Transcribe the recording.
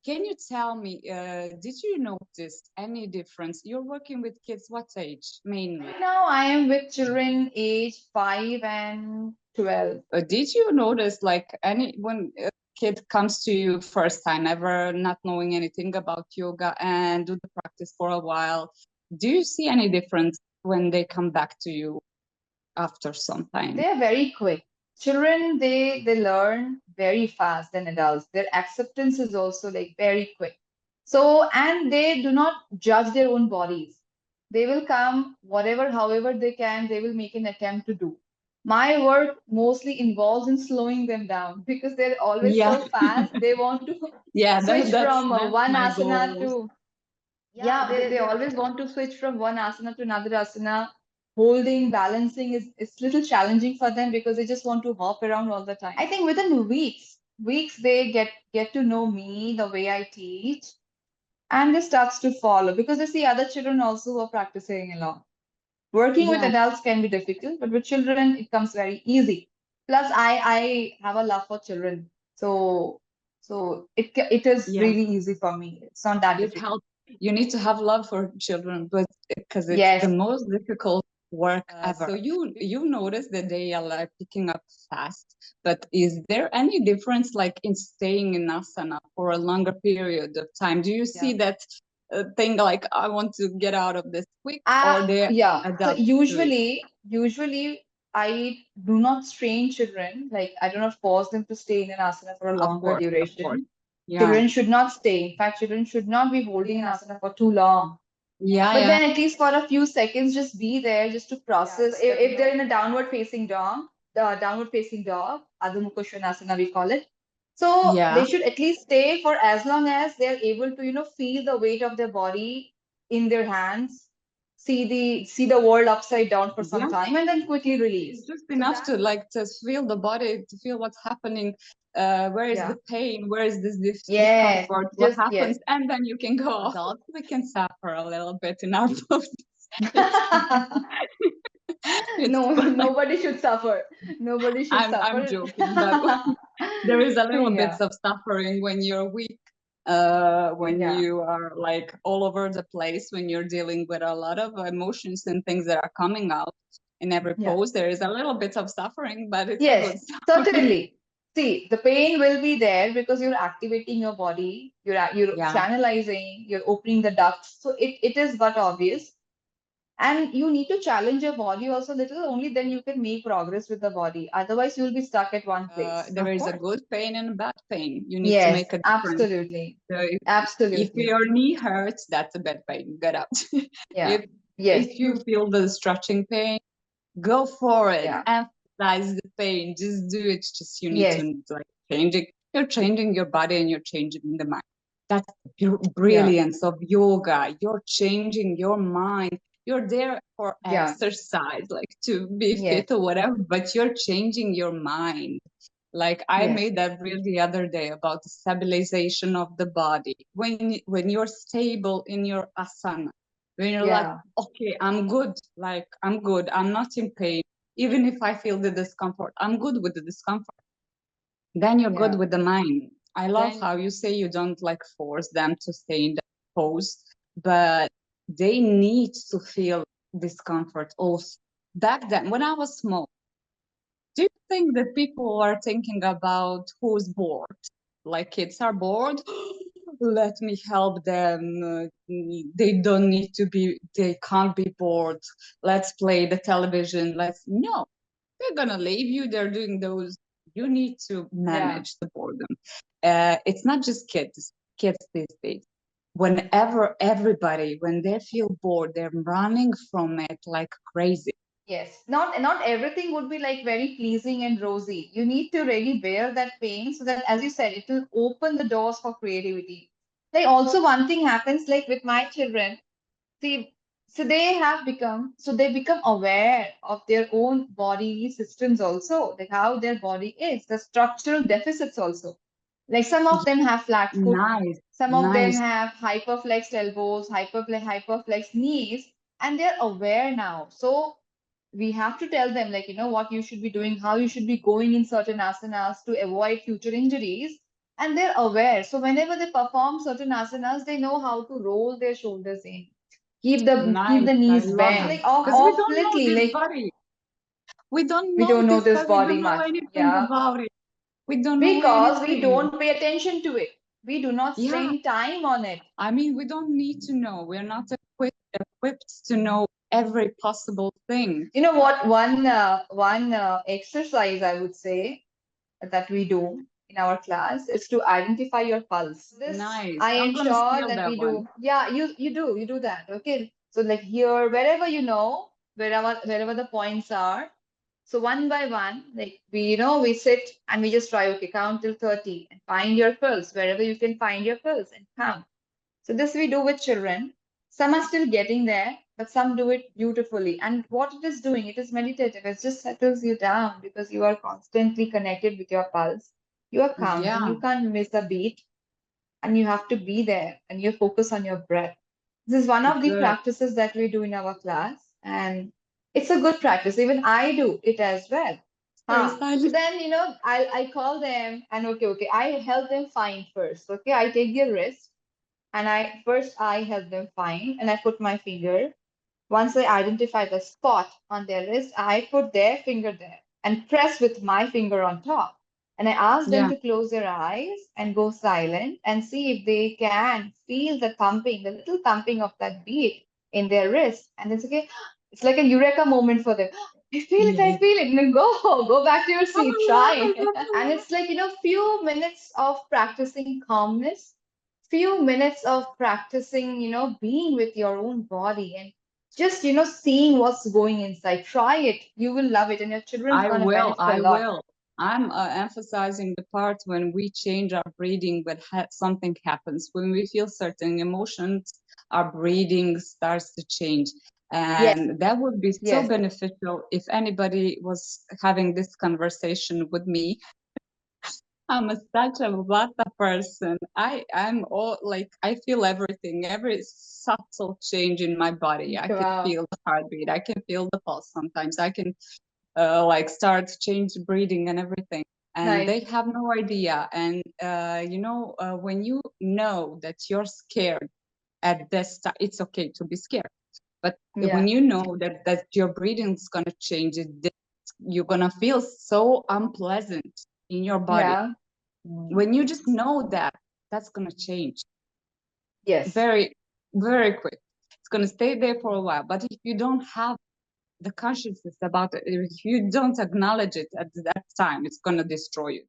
can you tell me, did you notice any difference? You're working with kids, what age mainly? Right now, I am with children age 5 and 12. Did you notice like any when a kid comes to you first time, ever not knowing anything about yoga and do the practice for a while, do you see any difference when they come back to you after some time? They are very quick. Children, they learn very fast than adults. Their acceptance is also like very quick. So, and they do not judge their own bodies. They will come whatever, however they can, they will make an attempt to do. My work mostly involves in slowing them down because they're always Yeah, so fast. They want to yeah, switch from that's one my asana goal. to, yeah, they always want to switch from one asana to another asana. Holding, balancing is little challenging for them because they just want to hop around all the time. I think within weeks they get to know me, the way I teach, and they starts to follow because they see other children also who are practicing along. Working with Yeah, adults can be difficult, but with children it comes very easy. Plus, I have a love for children, so it is yeah. really easy for me. It's not that It difficult. helps. You need to have love for children, but because it's the Yes. most difficult work ever. So you notice that they are like picking up fast, but is there any difference like in staying in asana for a longer period of time? Do you see Yeah. that thing like I want to get out of this quick, or they Yeah. So adapt to it? usually I do not strain children. Like I do not force them to stay in an asana for a longer Of course. duration. Yeah, Children should not stay. In fact, children should not be holding an asana for too long. yeah, But yeah. then at least for a few seconds, just be there just to process. If they're in a downward facing dog, Adho Mukha Svanasana we call it. So Yeah. they should at least stay for as long as they're able to, feel the weight of their body in their hands, see the world upside down for some Yeah. time, and then quickly release. Just So enough that, to like to feel the body, to feel what's happening, where is yeah, the pain, where is this yes, discomfort, what just yes. happens, and then you can go. Adults, we can suffer a little bit in our bodies. It's fine. It's No, fine. nobody should suffer. Nobody should I'm suffer. joking, but there is a little bit Yeah, of suffering when you're weak, when yeah, you are like all over the place, when you're dealing with a lot of emotions and things that are coming out in every yeah. pose. There is a little bit of suffering, but it's a Yes, good suffering. certainly. See, the pain will be there because you're activating your body, you're Yeah, channelizing, you're opening the ducts. So it is but obvious. And you need to challenge your body also a little, only then you can make progress with the body. Otherwise, you'll be stuck at one place. there is a good pain and a bad pain. You need to Yes, make a difference. absolutely. So if Absolutely. your knee hurts, that's a bad pain. Get out. Yeah. if Yes. if you feel the stretching pain, go for it. Yeah. Emphasize the pain. Just do it. Just you need Yes. to like change it. You're changing your body and you're changing the mind. That's the Yeah. brilliance of yoga. You're changing your mind. You're there for Yeah. exercise, like to be Yes. fit or whatever, but you're changing your mind. Like I Yes. made that reel the other day about the stabilization of the body. When you're stable in your asana, when you're like, Yeah. okay, I'm good, like I'm good, I'm not in pain, even if I feel the discomfort, I'm good with the discomfort. Then you're good Yeah. with the mind. I love how you say you don't like force them to stay in the pose, but they need to feel discomfort also. Back then, when I was small, do you think that people are thinking about who's bored? Like kids are bored? Let me help them. They don't need to be, they can't be bored. Let's play the television. No, they're gonna leave you. They're doing those. You need to Yeah. manage the boredom. It's not just kids these days. Whenever everybody, when they feel bored, they're running from it like crazy. Yes, not everything would be like very pleasing and rosy. You need to really bear that pain so that, as you said, it will open the doors for creativity. Like also one thing happens like with my children. See, so they become aware of their own body systems also, like how their body is, the structural deficits also. Like some of them have flat foot, Nice, some of them nice. have hyperflexed elbows, hyperflexed knees, and they're aware now. So we have to tell them like what you should be doing, how you should be going in certain asanas to avoid future injuries. and they're aware. So whenever they perform certain asanas, they know how to roll their shoulders in, keep the Nice. I knees love bent, it. like off, Because we off don't know literally, this like body. We don't we know don't know this this body. We body don't know much. anything Yeah. about it. We don't know Because we anything. don't pay attention to it. We do not Yeah. spend time on it. I mean, we don't need to know. We're not equipped to know every possible thing. You know what? One exercise I would say that we do in our class is to identify your pulse. This Nice. I I'm gonna ensure steal that that we one. do. Yeah, you do that. Okay. So like here, wherever you know, wherever the points are. So one by one, like we sit and we just try, okay, count till 30 and find your pulse wherever you can find your pulse and count. So this we do with children. Some are still getting there, but some do it beautifully. And what it is doing, it is meditative. It just settles you down because you are constantly connected with your pulse. You are counting, Yeah, you can't miss a beat, and you have to be there and you focus on your breath. This is one of the good. practices that we do in our class, and it's a good practice. Even I do it as well. Very So silent. then, I call them and okay, I help them find first. Okay, I take their wrist and I help them find and I put my finger. Once I identify the spot on their wrist, I put their finger there and press with my finger on top. And I ask them Yeah, to close their eyes and go silent and see if they can feel the thumping, the little thumping of that beat in their wrist. And it's okay. It's like a eureka moment for them. I yeah. feel it. And then go back to your I seat, love try. it. And it's like, few minutes of practicing calmness, few minutes of practicing, being with your own body and just, seeing what's going inside. Try it. You will love it, and your children's I gonna will. benefit a I lot. will. I'm emphasizing the part when we change our breathing, but something happens. When we feel certain emotions, our breathing starts to change. Yes, And that would be so yes. beneficial if anybody was having this conversation with me. I'm such a Vata person. I'm all like, I feel everything, every subtle change in my body. I can Wow. feel the heartbeat. I can feel the pulse sometimes. I can like start change breathing and everything. And Nice. they have no idea. And when you know that you're scared at this time, it's okay to be scared. But when Yeah. you know that your breathing's gonna change, you're gonna feel so unpleasant in your body. Yeah. When you just know that, that's gonna change Yes. very, very quick. It's gonna stay there for a while. But if you don't have the consciousness about it, if you don't acknowledge it at that time, it's gonna destroy you.